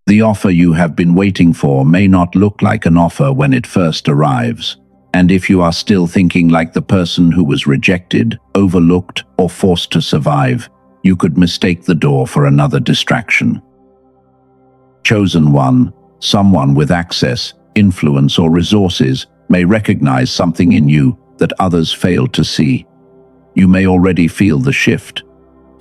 The offer you have been waiting for may not look like an offer when it first arrives. And if you are still thinking like the person who was rejected, overlooked, or forced to survive, you could mistake the door for another distraction. Chosen one, someone with access, influence, or resources, may recognize something in you that others fail to see. You may already feel the shift.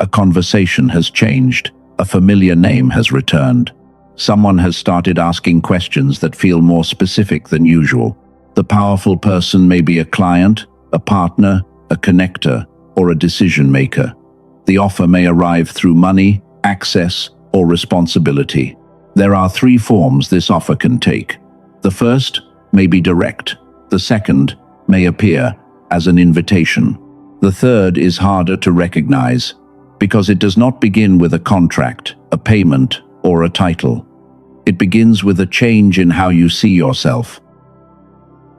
A conversation has changed. A familiar name has returned. Someone has started asking questions that feel more specific than usual. The powerful person may be a client, a partner, a connector, or a decision maker. The offer may arrive through money, access, or responsibility. There are 3 forms this offer can take. The first may be direct. The second may appear as an invitation. The third is harder to recognize because it does not begin with a contract, a payment, or a title. It begins with a change in how you see yourself.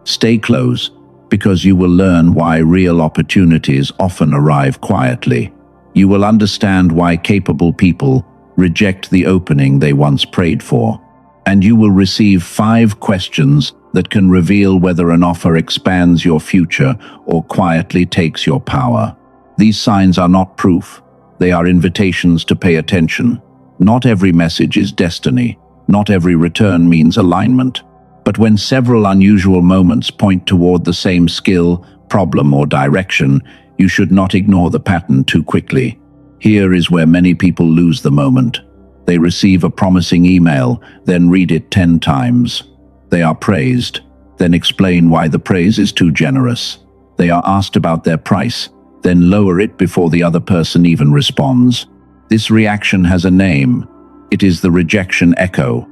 Stay close, because you will learn why real opportunities often arrive quietly. You will understand why capable people reject the opening they once prayed for. And you will receive 5 questions that can reveal whether an offer expands your future or quietly takes your power. These signs are not proof. They are invitations to pay attention. Not every message is destiny. Not every return means alignment. But when several unusual moments point toward the same skill, problem, or direction, you should not ignore the pattern too quickly. Here is where many people lose the moment. They receive a promising email, then read it 10 times. They are praised, then explain why the praise is too generous. They are asked about their price, then lower it before the other person even responds. This reaction has a name. It is the rejection echo.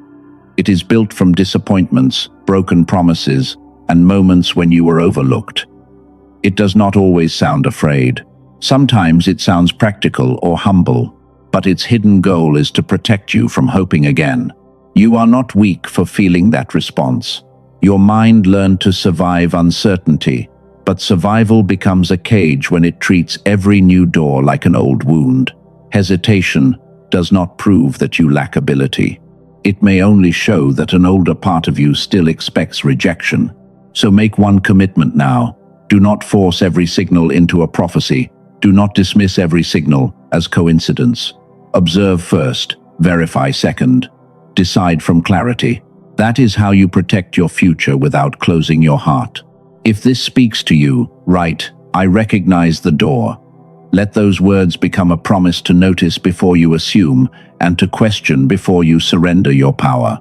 It is built from disappointments, broken promises, and moments when you were overlooked. It does not always sound afraid. Sometimes it sounds practical or humble, but its hidden goal is to protect you from hoping again. You are not weak for feeling that response. Your mind learned to survive uncertainty, but survival becomes a cage when it treats every new door like an old wound. Hesitation does not prove that you lack ability. It may only show that an older part of you still expects rejection. So make one commitment now. Do not force every signal into a prophecy. Do not dismiss every signal as coincidence. Observe first, verify second. Decide from clarity. That is how you protect your future without closing your heart. If this speaks to you, write, "I recognize the door." Let those words become a promise to notice before you assume and to question before you surrender your power.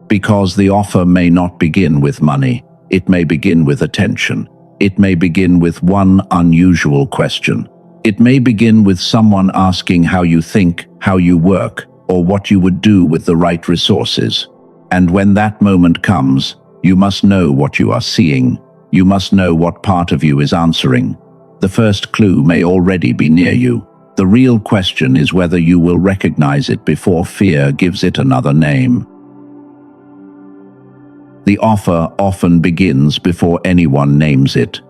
Because the offer may not begin with money, it may begin with attention. It may begin with one unusual question. It may begin with someone asking how you think, how you work, or what you would do with the right resources. And when that moment comes, you must know what you are seeing. You must know what part of you is answering. The first clue may already be near you. The real question is whether you will recognize it before fear gives it another name. The offer often begins before anyone names it.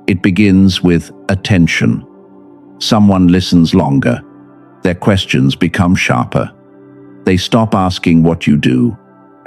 It begins with attention. Someone listens longer. Their questions become sharper. They stop asking what you do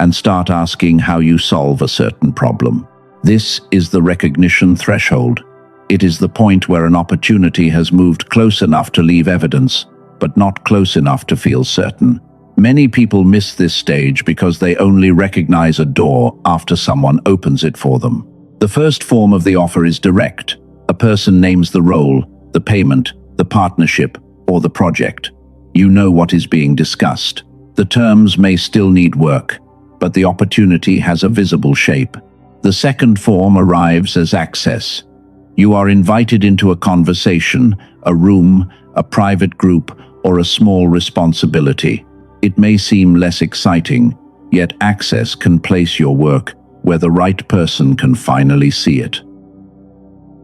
and start asking how you solve a certain problem. This is the recognition threshold. It is the point where an opportunity has moved close enough to leave evidence, but not close enough to feel certain. Many people miss this stage because they only recognize a door after someone opens it for them. The first form of the offer is direct. A person names the role, the payment, the partnership, or the project. You know what is being discussed. The terms may still need work, but the opportunity has a visible shape. The second form arrives as access. You are invited into a conversation, a room, a private group, or a small responsibility. It may seem less exciting, yet access can place your work where the right person can finally see it.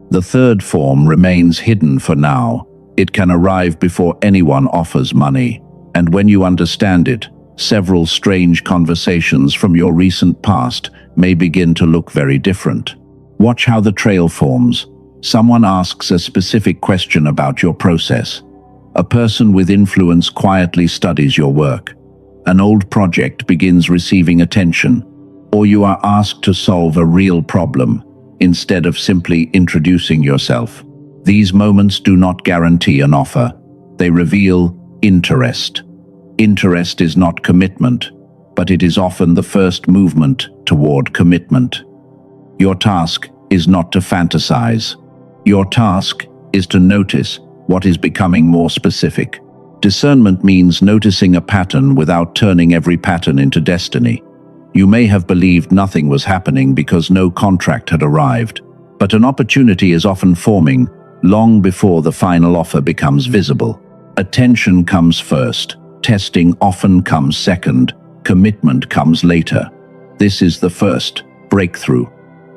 The third form remains hidden for now. It can arrive before anyone offers money, and when you understand it, several strange conversations from your recent past may begin to look very different. Watch how the trail forms. Someone asks a specific question about your process. A person with influence quietly studies your work. an old project begins receiving attention, or you are asked to solve a real problem instead of simply introducing yourself. These moments do not guarantee an offer. They reveal interest. Interest is not commitment, but it is often the first movement toward commitment. Your task is not to fantasize. Your task is to notice what is becoming more specific. Discernment means noticing a pattern without turning every pattern into destiny. You may have believed nothing was happening because no contract had arrived, but an opportunity is often forming long before the final offer becomes visible. Attention comes first, testing often comes second, commitment comes later. This is the first breakthrough.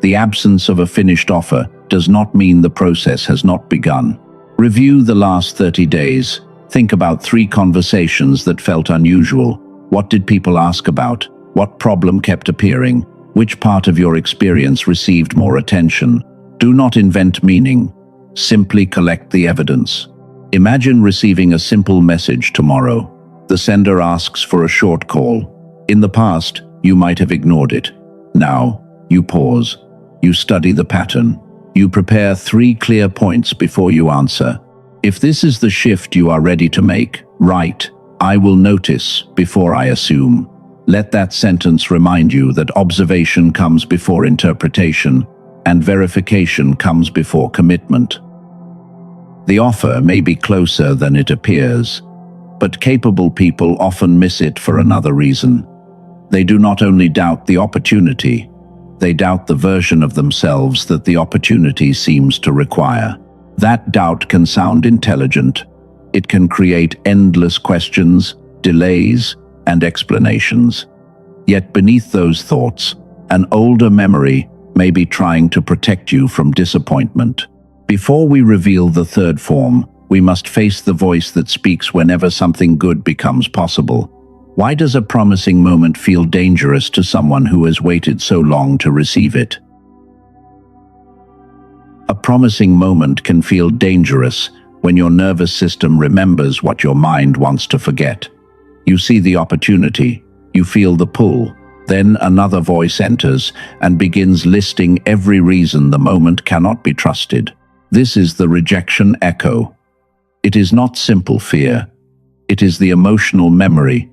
The absence of a finished offer does not mean the process has not begun. Review the last 30 days. Think about 3 conversations that felt unusual. What did people ask about? What problem kept appearing? Which part of your experience received more attention? Do not invent meaning. Simply collect the evidence. Imagine receiving a simple message tomorrow. The sender asks for a short call. In the past, you might have ignored it. Now, you pause. You study the pattern. You prepare 3 clear points before you answer. If this is the shift you are ready to make, write, "I will notice before I assume." Let that sentence remind you that observation comes before interpretation, and verification comes before commitment. The offer may be closer than it appears, but capable people often miss it for another reason. They do not only doubt the opportunity, they doubt the version of themselves that the opportunity seems to require. That doubt can sound intelligent. It can create endless questions, delays, and explanations. Yet beneath those thoughts, an older memory may be trying to protect you from disappointment. Before we reveal the third form, we must face the voice that speaks whenever something good becomes possible. Why does a promising moment feel dangerous to someone who has waited so long to receive it? A promising moment can feel dangerous when your nervous system remembers what your mind wants to forget. You see the opportunity, you feel the pull, then another voice enters and begins listing every reason the moment cannot be trusted. This is the rejection echo. It is not simple fear. It is the emotional memory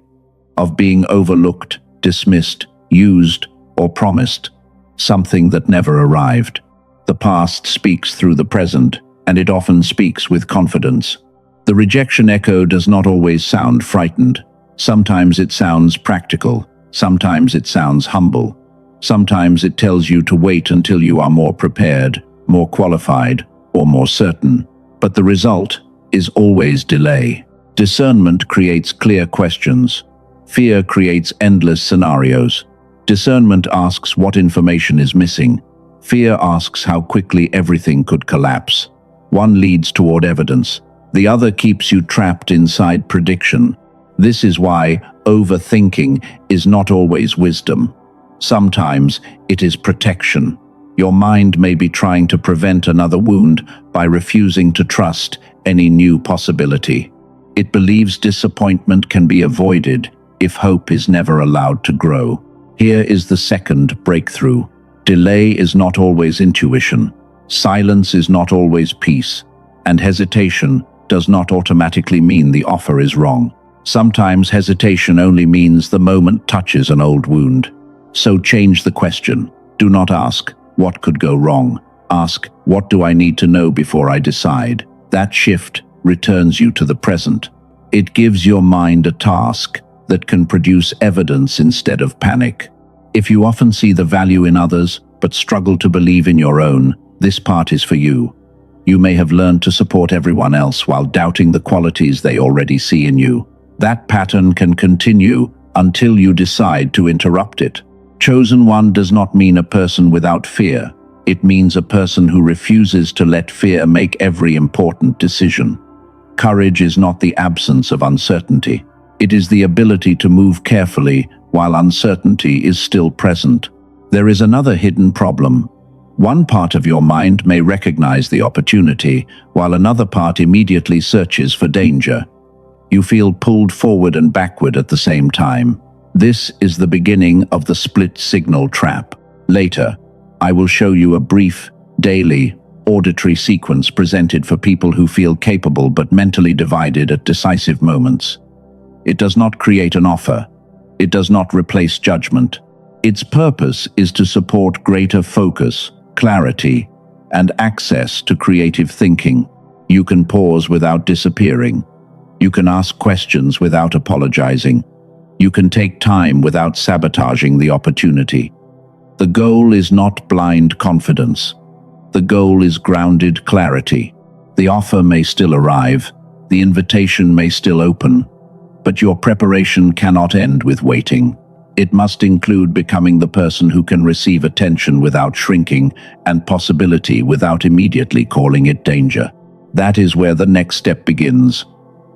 of being overlooked, dismissed, used, or promised, something that never arrived. The past speaks through the present, and it often speaks with confidence. The rejection echo does not always sound frightened. Sometimes it sounds practical. Sometimes it sounds humble. Sometimes it tells you to wait until you are more prepared, more qualified, or more certain. But the result is always delay. Discernment creates clear questions. Fear creates endless scenarios. Discernment asks what information is missing. Fear asks how quickly everything could collapse. One leads toward evidence. The other keeps you trapped inside prediction. This is why overthinking is not always wisdom. Sometimes it is protection. Your mind may be trying to prevent another wound by refusing to trust any new possibility. It believes disappointment can be avoided if hope is never allowed to grow. Here is the second breakthrough. Delay is not always intuition. Silence is not always peace. And hesitation does not automatically mean the offer is wrong. Sometimes hesitation only means the moment touches an old wound. So change the question. Do not ask, what could go wrong? Ask, what do I need to know before I decide? That shift returns you to the present. It gives your mind a task that can produce evidence instead of panic. If you often see the value in others, but struggle to believe in your own, this part is for you. You may have learned to support everyone else while doubting the qualities they already see in you. That pattern can continue until you decide to interrupt it. Chosen one does not mean a person without fear. It means a person who refuses to let fear make every important decision. Courage is not the absence of uncertainty. It is the ability to move carefully while uncertainty is still present. There is another hidden problem. One part of your mind may recognize the opportunity, while another part immediately searches for danger. You feel pulled forward and backward at the same time. This is the beginning of the split signal trap. Later, I will show you a brief, daily, auditory sequence presented for people who feel capable but mentally divided at decisive moments. It does not create an offer. It does not replace judgment. Its purpose is to support greater focus, clarity, and access to creative thinking. You can pause without disappearing. You can ask questions without apologizing. You can take time without sabotaging the opportunity. The goal is not blind confidence. The goal is grounded clarity. The offer may still arrive. The invitation may still open. But your preparation cannot end with waiting. It must include becoming the person who can receive attention without shrinking and possibility without immediately calling it danger. That is where the next step begins.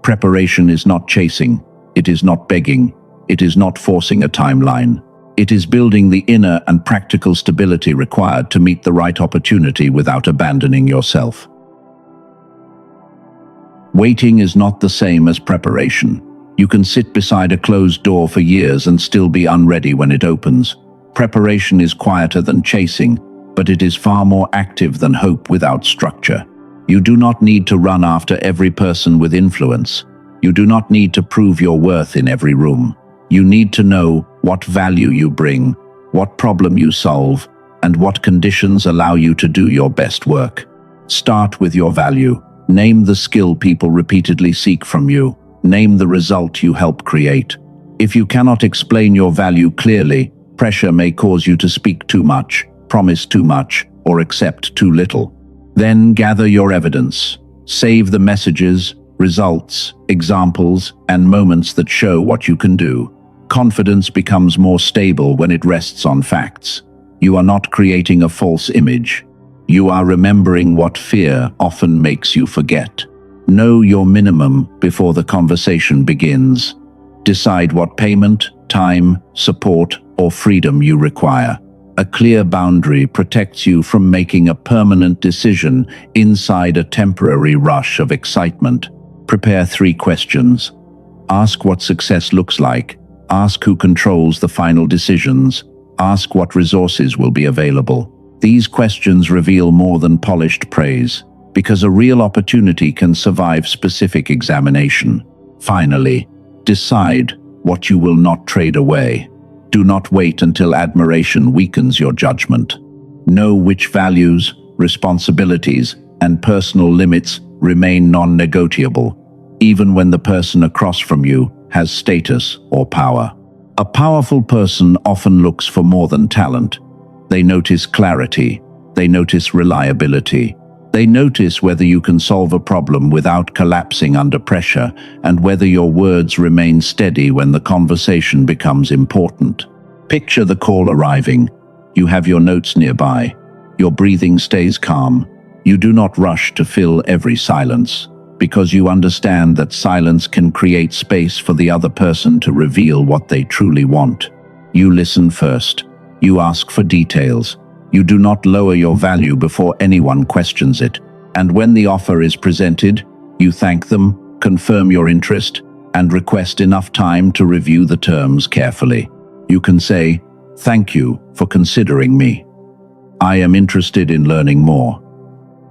Preparation is not chasing. It is not begging. It is not forcing a timeline. It is building the inner and practical stability required to meet the right opportunity without abandoning yourself. Waiting is not the same as preparation. You can sit beside a closed door for years and still be unready when it opens. Preparation is quieter than chasing, but it is far more active than hope without structure. You do not need to run after every person with influence. You do not need to prove your worth in every room. You need to know what value you bring, what problem you solve, and what conditions allow you to do your best work. Start with your value. Name the skill people repeatedly seek from you. Name the result you help create. If you cannot explain your value clearly, pressure may cause you to speak too much, promise too much, or accept too little. Then gather your evidence. Save the messages, results, examples, and moments that show what you can do. Confidence becomes more stable when it rests on facts. You are not creating a false image. You are remembering what fear often makes you forget. Know your minimum before the conversation begins. Decide what payment, time, support, or freedom you require. A clear boundary protects you from making a permanent decision inside a temporary rush of excitement. Prepare 3 questions. Ask what success looks like. Ask who controls the final decisions. Ask what resources will be available. These questions reveal more than polished praise, because a real opportunity can survive specific examination. Finally, decide what you will not trade away. Do not wait until admiration weakens your judgment. Know which values, responsibilities, and personal limits remain non-negotiable, even when the person across from you has status or power. A powerful person often looks for more than talent. They notice clarity. They notice reliability. They notice whether you can solve a problem without collapsing under pressure, and whether your words remain steady when the conversation becomes important. Picture the call arriving. You have your notes nearby. Your breathing stays calm. You do not rush to fill every silence, because you understand that silence can create space for the other person to reveal what they truly want. You listen first. You ask for details. You do not lower your value before anyone questions it. And when the offer is presented, you thank them, confirm your interest, and request enough time to review the terms carefully. You can say, "Thank you for considering me. I am interested in learning more.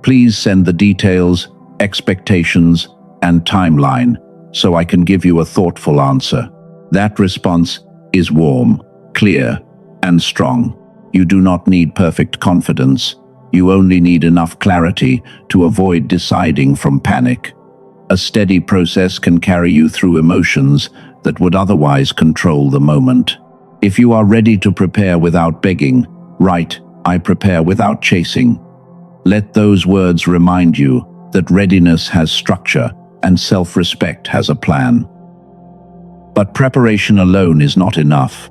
Please send the details, expectations, and timeline so I can give you a thoughtful answer." That response is warm, clear, and strong. You do not need perfect confidence. You only need enough clarity to avoid deciding from panic. A steady process can carry you through emotions that would otherwise control the moment. If you are ready to prepare without begging, write, "I prepare without chasing." Let those words remind you that readiness has structure and self-respect has a plan. But preparation alone is not enough.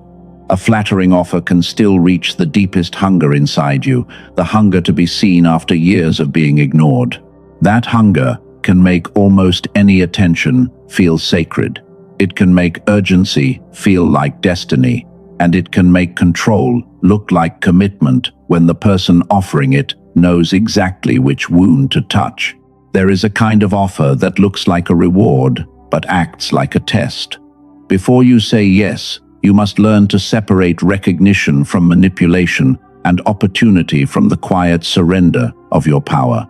A flattering offer can still reach the deepest hunger inside you, the hunger to be seen after years of being ignored. That hunger can make almost any attention feel sacred. It can make urgency feel like destiny, and it can make control look like commitment when the person offering it knows exactly which wound to touch. There is a kind of offer that looks like a reward, but acts like a test. Before you say yes, you must learn to separate recognition from manipulation and opportunity from the quiet surrender of your power.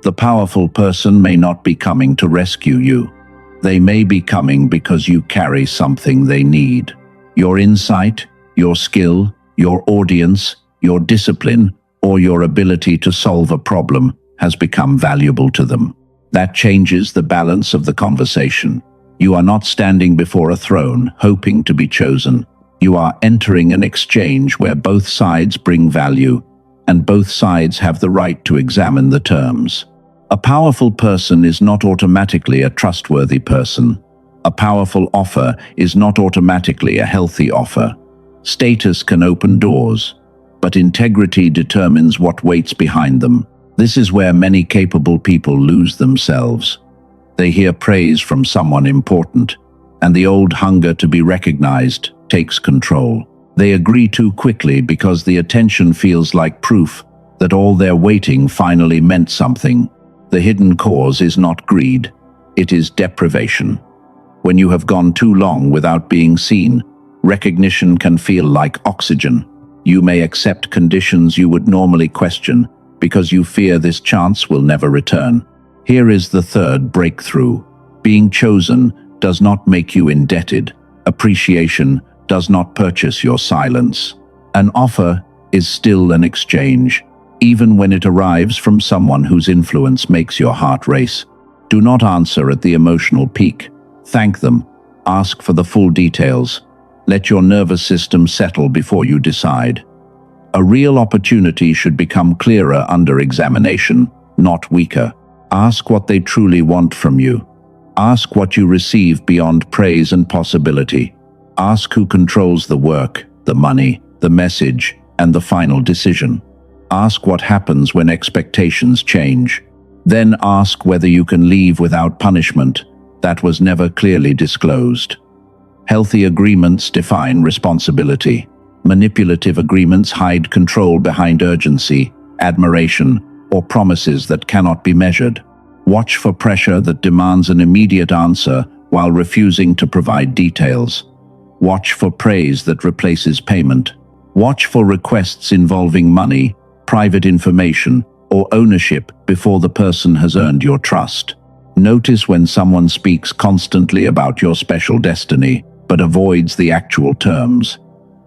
The powerful person may not be coming to rescue you. They may be coming because you carry something they need. Your insight, your skill, your audience, your discipline, or your ability to solve a problem has become valuable to them. That changes the balance of the conversation. You are not standing before a throne, hoping to be chosen. You are entering an exchange where both sides bring value, and both sides have the right to examine the terms. A powerful person is not automatically a trustworthy person. A powerful offer is not automatically a healthy offer. Status can open doors, but integrity determines what waits behind them. This is where many capable people lose themselves. They hear praise from someone important, and the old hunger to be recognized takes control. They agree too quickly because the attention feels like proof that all their waiting finally meant something. The hidden cause is not greed, it is deprivation. When you have gone too long without being seen, recognition can feel like oxygen. You may accept conditions you would normally question because you fear this chance will never return. Here is the third breakthrough. Being chosen does not make you indebted. Appreciation does not purchase your silence. An offer is still an exchange, even when it arrives from someone whose influence makes your heart race. Do not answer at the emotional peak. Thank them. Ask for the full details. Let your nervous system settle before you decide. A real opportunity should become clearer under examination, not weaker. Ask what they truly want from you. Ask what you receive beyond praise and possibility. Ask who controls the work, the money, the message, and the final decision. Ask what happens when expectations change. Then ask whether you can leave without punishment. That was never clearly disclosed. Healthy agreements define responsibility. Manipulative agreements hide control behind urgency, admiration, or promises that cannot be measured. Watch for pressure that demands an immediate answer while refusing to provide details. Watch for praise that replaces payment. Watch for requests involving money, private information, or ownership before the person has earned your trust. Notice when someone speaks constantly about your special destiny, but avoids the actual terms.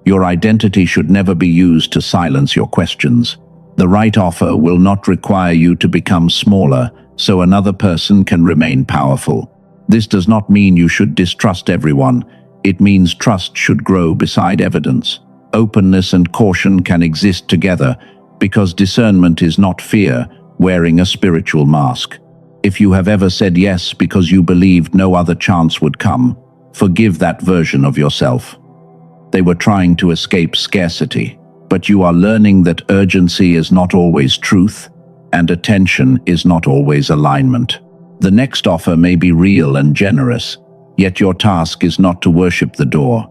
Your identity should never be used to silence your questions. The right offer will not require you to become smaller, so another person can remain powerful. This does not mean you should distrust everyone. It means trust should grow beside evidence. Openness and caution can exist together, because discernment is not fear wearing a spiritual mask. If you have ever said yes because you believed no other chance would come, forgive that version of yourself. They were trying to escape scarcity, but you are learning that urgency is not always truth, and attention is not always alignment. The next offer may be real and generous, yet your task is not to worship the door.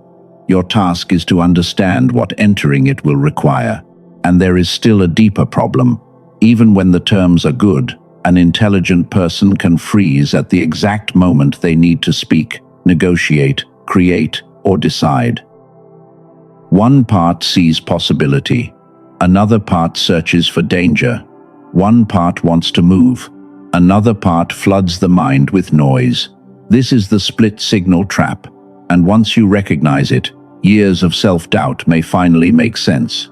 Your task is to understand what entering it will require. And there is still a deeper problem. Even when the terms are good, an intelligent person can freeze at the exact moment they need to speak, negotiate, create, or decide. One part sees possibility. Another part searches for danger. One part wants to move. Another part floods the mind with noise. This is the split signal trap, and once you recognize it, years of self-doubt may finally make sense.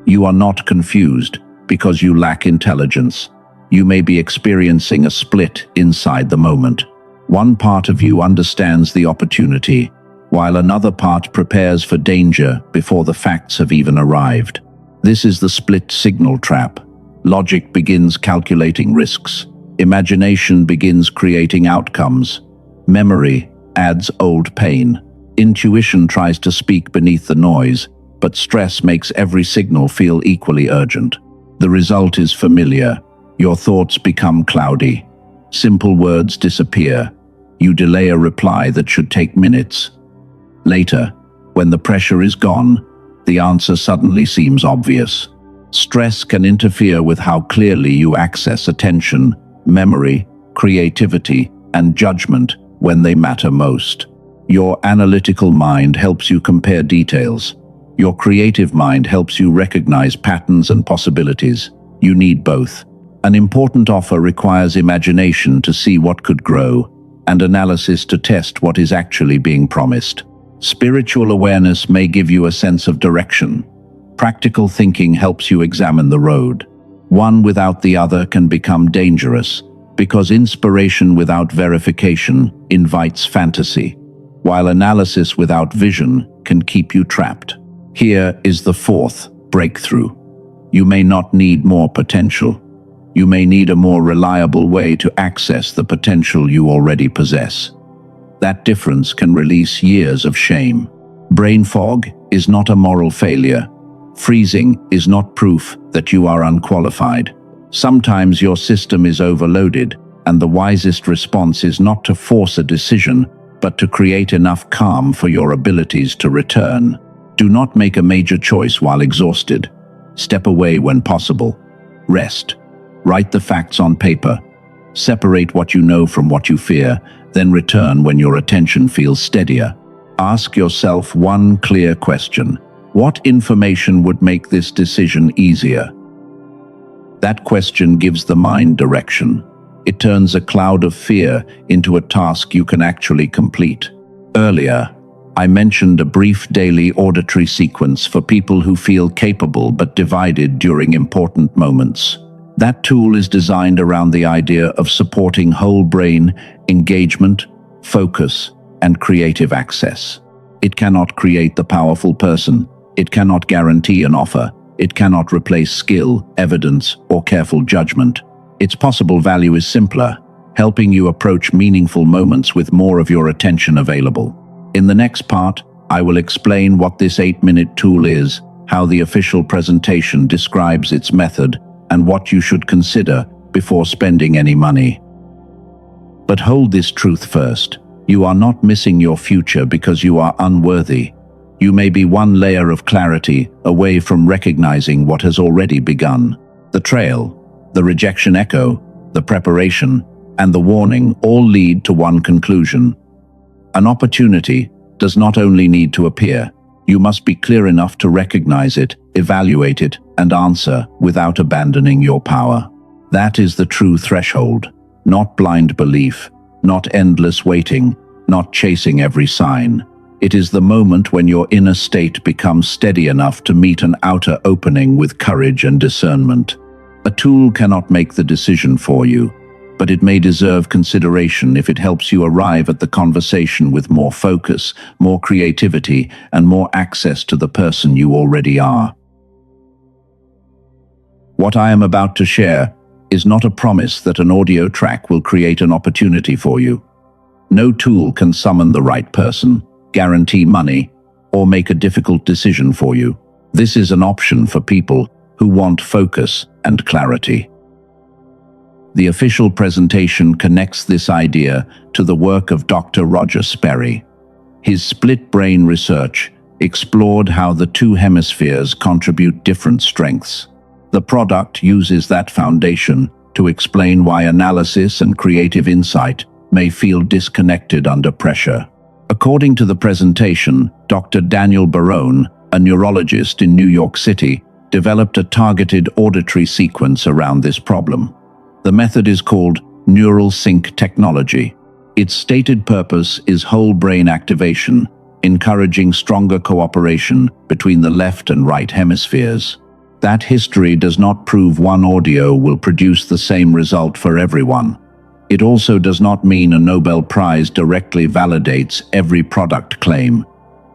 You are not confused because you lack intelligence. You may be experiencing a split inside the moment. One part of you understands the opportunity, while another part prepares for danger before the facts have even arrived. This is the split signal trap. Logic begins calculating risks. Imagination begins creating outcomes. Memory adds old pain. Intuition tries to speak beneath the noise, but stress makes every signal feel equally urgent. The result is familiar. Your thoughts become cloudy. Simple words disappear. You delay a reply that should take minutes. Later, when the pressure is gone, the answer suddenly seems obvious. Stress can interfere with how clearly you access attention, memory, creativity, and judgment when they matter most. Your analytical mind helps you compare details. Your creative mind helps you recognize patterns and possibilities. You need both. An important offer requires imagination to see what could grow, and analysis to test what is actually being promised. Spiritual awareness may give you a sense of direction. Practical thinking helps you examine the road. One without the other can become dangerous, because inspiration without verification invites fantasy, while analysis without vision can keep you trapped. Here is the fourth breakthrough. You may not need more potential. You may need a more reliable way to access the potential you already possess. That difference can release years of shame. Brain fog is not a moral failure. Freezing is not proof that you are unqualified. Sometimes your system is overloaded, and the wisest response is not to force a decision, but to create enough calm for your abilities to return. Do not make a major choice while exhausted. Step away when possible. Rest. Write the facts on paper. Separate what you know from what you fear, then return when your attention feels steadier. Ask yourself one clear question. What information would make this decision easier? That question gives the mind direction. It turns a cloud of fear into a task you can actually complete. Earlier, I mentioned a brief daily auditory sequence for people who feel capable but divided during important moments. That tool is designed around the idea of supporting whole brain engagement, focus, and creative access. It cannot create the powerful person. It cannot guarantee an offer. It cannot replace skill, evidence, or careful judgment. Its possible value is simpler, helping you approach meaningful moments with more of your attention available. In the next part, I will explain what this 8-minute tool is, how the official presentation describes its method, and what you should consider before spending any money. But hold this truth first. You are not missing your future because you are unworthy. You may be one layer of clarity away from recognizing what has already begun. The trail, the rejection echo, the preparation, and the warning all lead to one conclusion. An opportunity does not only need to appear. You must be clear enough to recognize it, evaluate it, and answer without abandoning your power. That is the true threshold, not blind belief, not endless waiting, not chasing every sign. It is the moment when your inner state becomes steady enough to meet an outer opening with courage and discernment. A tool cannot make the decision for you, but it may deserve consideration if it helps you arrive at the conversation with more focus, more creativity, and more access to the person you already are. What I am about to share is not a promise that an audio track will create an opportunity for you. No tool can summon the right person, guarantee money, or make a difficult decision for you. This is an option for people who want focus and clarity. The official presentation connects this idea to the work of Dr. Roger Sperry. His split brain research explored how the two hemispheres contribute different strengths. The product uses that foundation to explain why analysis and creative insight may feel disconnected under pressure. According to the presentation, Dr. Daniel Barone, a neurologist in New York City, developed a targeted auditory sequence around this problem. The method is called neural sync technology. Its stated purpose is whole brain activation, encouraging stronger cooperation between the left and right hemispheres. That history does not prove one audio will produce the same result for everyone. It also does not mean a Nobel Prize directly validates every product claim.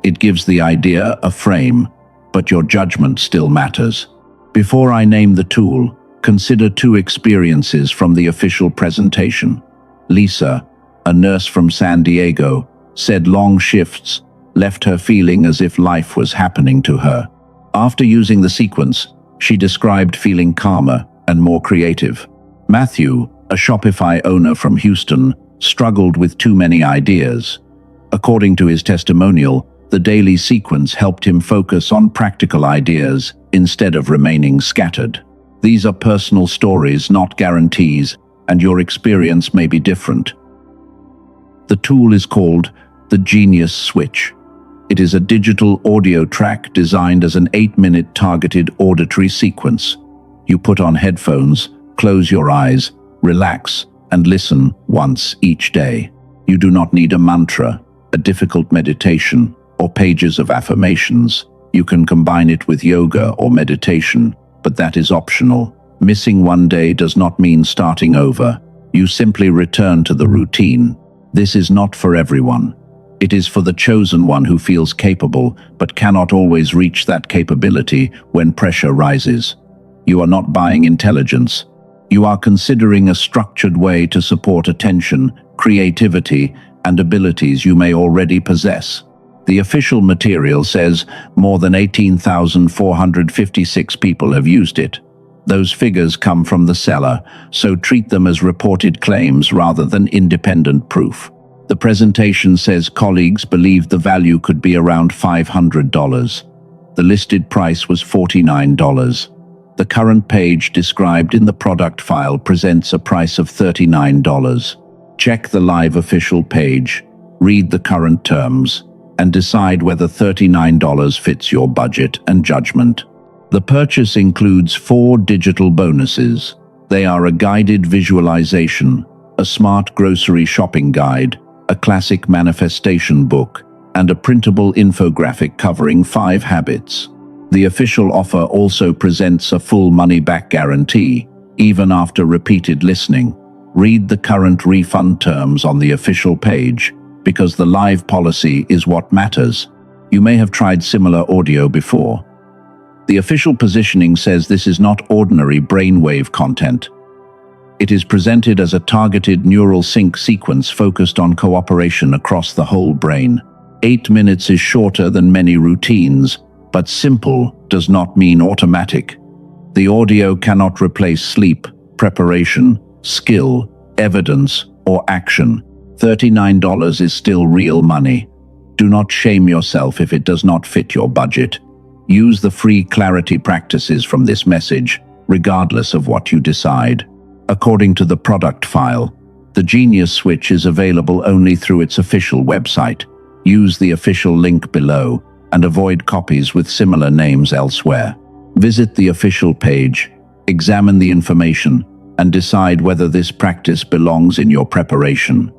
It gives the idea a frame, but your judgment still matters. Before I name the tool, consider two experiences from the official presentation. Lisa, a nurse from San Diego, said long shifts left her feeling as if life was happening to her. After using the sequence, she described feeling calmer and more creative. Matthew, a Shopify owner from Houston, struggled with too many ideas. According to his testimonial, the daily sequence helped him focus on practical ideas instead of remaining scattered. These are personal stories, not guarantees, and your experience may be different. The tool is called the Genius Switch. It is a digital audio track designed as an 8-minute targeted auditory sequence. You put on headphones, close your eyes, relax, and listen once each day. You do not need a mantra, a difficult meditation, or pages of affirmations. You can combine it with yoga or meditation, but that is optional. Missing one day does not mean starting over. You simply return to the routine. This is not for everyone. It is for the chosen one who feels capable but cannot always reach that capability when pressure rises. You are not buying intelligence. You are considering a structured way to support attention, creativity, and abilities you may already possess. The official material says more than 18,456 people have used it. Those figures come from the seller, so treat them as reported claims rather than independent proof. The presentation says colleagues believed the value could be around $500. The listed price was $49. The current page described in the product file presents a price of $39. Check the live official page, read the current terms, and decide whether $39 fits your budget and judgment. The purchase includes 4 digital bonuses. They are a guided visualization, a smart grocery shopping guide, a classic manifestation book, and a printable infographic covering 5 habits. The official offer also presents a full money-back guarantee, even after repeated listening. Read the current refund terms on the official page, because the live policy is what matters. You may have tried similar audio before. The official positioning says this is not ordinary brainwave content. It is presented as a targeted neural sync sequence focused on cooperation across the whole brain. 8 minutes is shorter than many routines, but simple does not mean automatic. The audio cannot replace sleep, preparation, skill, evidence, or action. $39 is still real money. Do not shame yourself if it does not fit your budget. Use the free clarity practices from this message, regardless of what you decide. According to the product file, the Genius Switch is available only through its official website. Use the official link below and avoid copies with similar names elsewhere. Visit the official page, examine the information, and decide whether this practice belongs in your preparation.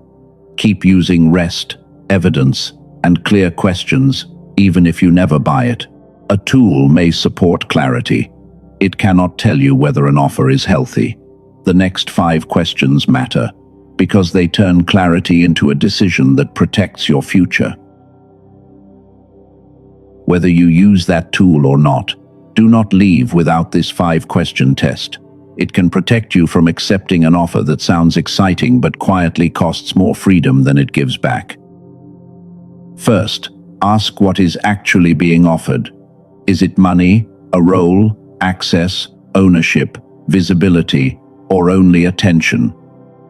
Keep using rest, evidence, and clear questions, even if you never buy it. A tool may support clarity. It cannot tell you whether an offer is healthy. The next 5 questions matter, because they turn clarity into a decision that protects your future. Whether you use that tool or not, do not leave without this 5-question test. It can protect you from accepting an offer that sounds exciting but quietly costs more freedom than it gives back. First, ask what is actually being offered. Is it money, a role, access, ownership, visibility, or only attention?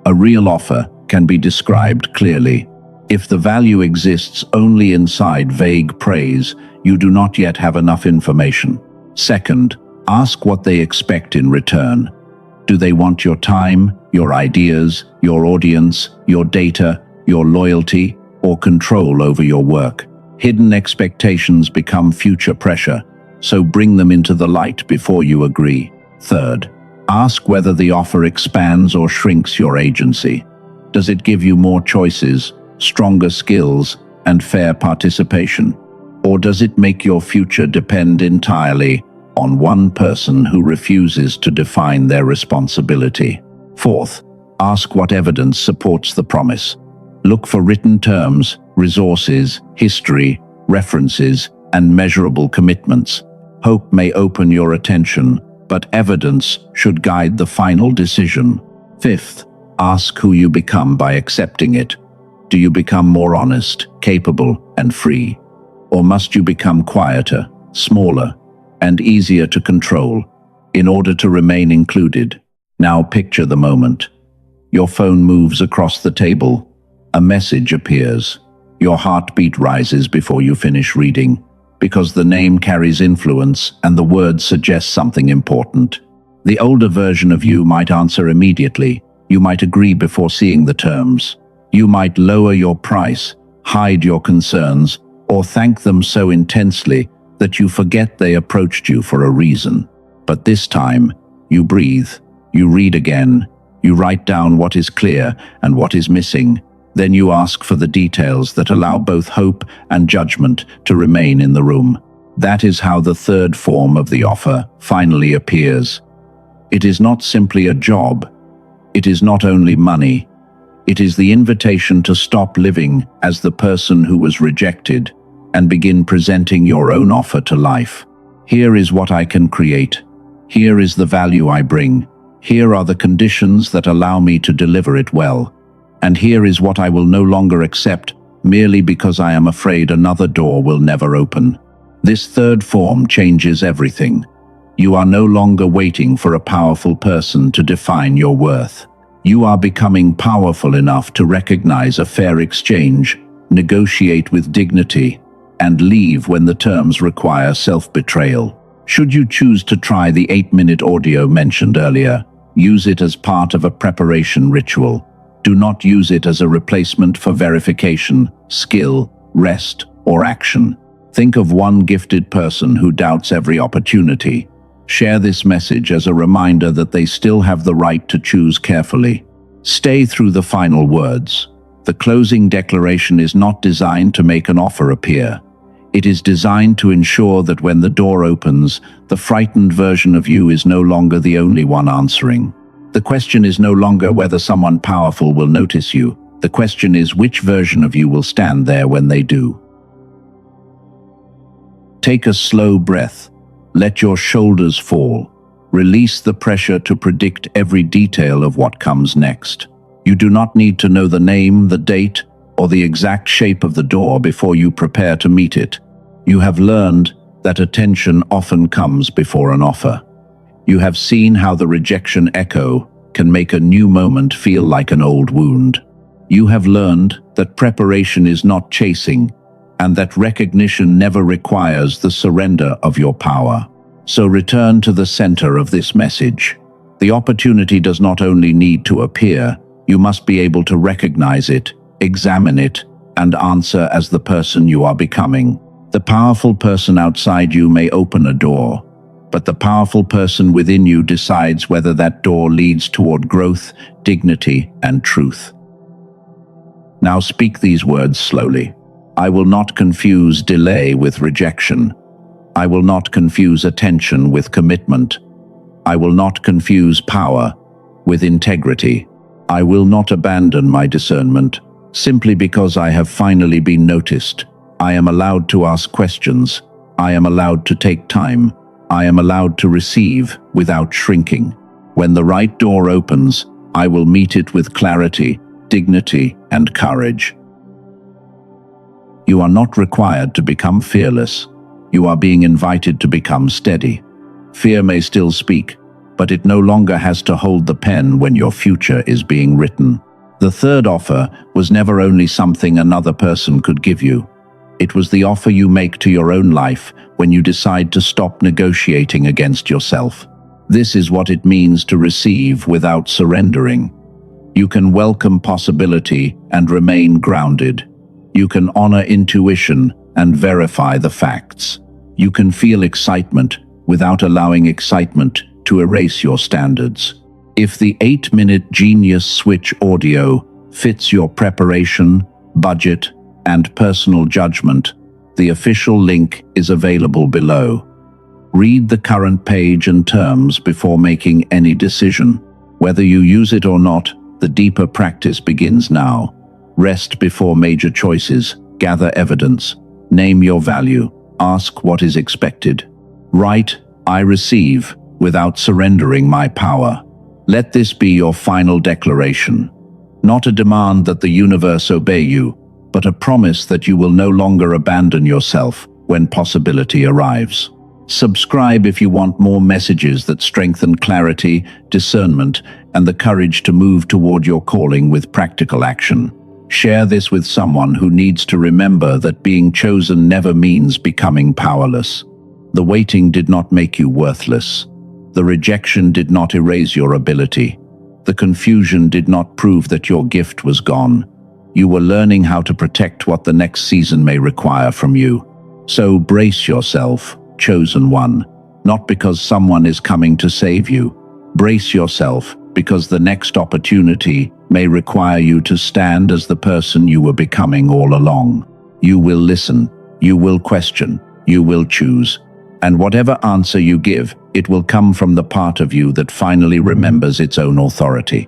A real offer can be described clearly. If the value exists only inside vague praise, you do not yet have enough information. Second, ask what they expect in return. Do they want your time, your ideas, your audience, your data, your loyalty, or control over your work? Hidden expectations become future pressure, so bring them into the light before you agree. Third, ask whether the offer expands or shrinks your agency. Does it give you more choices, stronger skills, and fair participation? Or does it make your future depend entirely on one person who refuses to define their responsibility? Fourth, ask what evidence supports the promise. Look for written terms, resources, history, references, and measurable commitments. Hope may open your attention, but evidence should guide the final decision. Fifth, ask who you become by accepting it. Do you become more honest, capable, and free? Or must you become quieter, smaller, and easier to control in order to remain included? Now picture the moment. Your phone moves across the table. A message appears. Your heartbeat rises before you finish reading, because the name carries influence and the words suggest something important. The older version of you might answer immediately. You might agree before seeing the terms. You might lower your price, hide your concerns, or thank them so intensely that you forget they approached you for a reason. But this time, you breathe, you read again, you write down what is clear and what is missing. Then you ask for the details that allow both hope and judgment to remain in the room. That is how the third form of the offer finally appears. It is not simply a job. It is not only money. It is the invitation to stop living as the person who was rejected and begin presenting your own offer to life. Here is what I can create. Here is the value I bring. Here are the conditions that allow me to deliver it well. And here is what I will no longer accept merely because I am afraid another door will never open. This third form changes everything. You are no longer waiting for a powerful person to define your worth. You are becoming powerful enough to recognize a fair exchange, negotiate with dignity, and leave when the terms require self-betrayal. Should you choose to try the 8-minute audio mentioned earlier, use it as part of a preparation ritual. Do not use it as a replacement for verification, skill, rest, or action. Think of one gifted person who doubts every opportunity. Share this message as a reminder that they still have the right to choose carefully. Stay through the final words. The closing declaration is not designed to make an offer appear. It is designed to ensure that when the door opens, the frightened version of you is no longer the only one answering. The question is no longer whether someone powerful will notice you. The question is which version of you will stand there when they do. Take a slow breath. Let your shoulders fall. Release the pressure to predict every detail of what comes next. You do not need to know the name, the date, or the exact shape of the door before you prepare to meet it. You have learned that attention often comes before an offer. You have seen how the rejection echo can make a new moment feel like an old wound. You have learned that preparation is not chasing, and that recognition never requires the surrender of your power. So return to the center of this message. The opportunity does not only need to appear, you must be able to recognize it, examine it, and answer as the person you are becoming. The powerful person outside you may open a door, but the powerful person within you decides whether that door leads toward growth, dignity, and truth. Now speak these words slowly. I will not confuse delay with rejection. I will not confuse attention with commitment. I will not confuse power with integrity. I will not abandon my discernment simply because I have finally been noticed. I am allowed to ask questions. I am allowed to take time. I am allowed to receive without shrinking. When the right door opens, I will meet it with clarity, dignity, and courage. You are not required to become fearless. You are being invited to become steady. Fear may still speak, but it no longer has to hold the pen when your future is being written. The third offer was never only something another person could give you. It was the offer you make to your own life when you decide to stop negotiating against yourself. This is what it means to receive without surrendering. You can welcome possibility and remain grounded. You can honor intuition and verify the facts. You can feel excitement without allowing excitement to erase your standards. If the 8-minute Genius Switch audio fits your preparation, budget, and personal judgment, the official link is available below. Read the current page and terms before making any decision. Whether you use it or not, the deeper practice begins now. Rest before major choices, gather evidence, name your value, ask what is expected. Write, I receive, without surrendering my power. Let this be your final declaration. Not a demand that the universe obey you, but a promise that you will no longer abandon yourself when possibility arrives. Subscribe if you want more messages that strengthen clarity, discernment, and the courage to move toward your calling with practical action. Share this with someone who needs to remember that being chosen never means becoming powerless. The waiting did not make you worthless. The rejection did not erase your ability. The confusion did not prove that your gift was gone. You were learning how to protect what the next season may require from you. So brace yourself, chosen one, not because someone is coming to save you. Brace yourself because the next opportunity may require you to stand as the person you were becoming all along. You will listen, you will question, you will choose. And whatever answer you give, it will come from the part of you that finally remembers its own authority.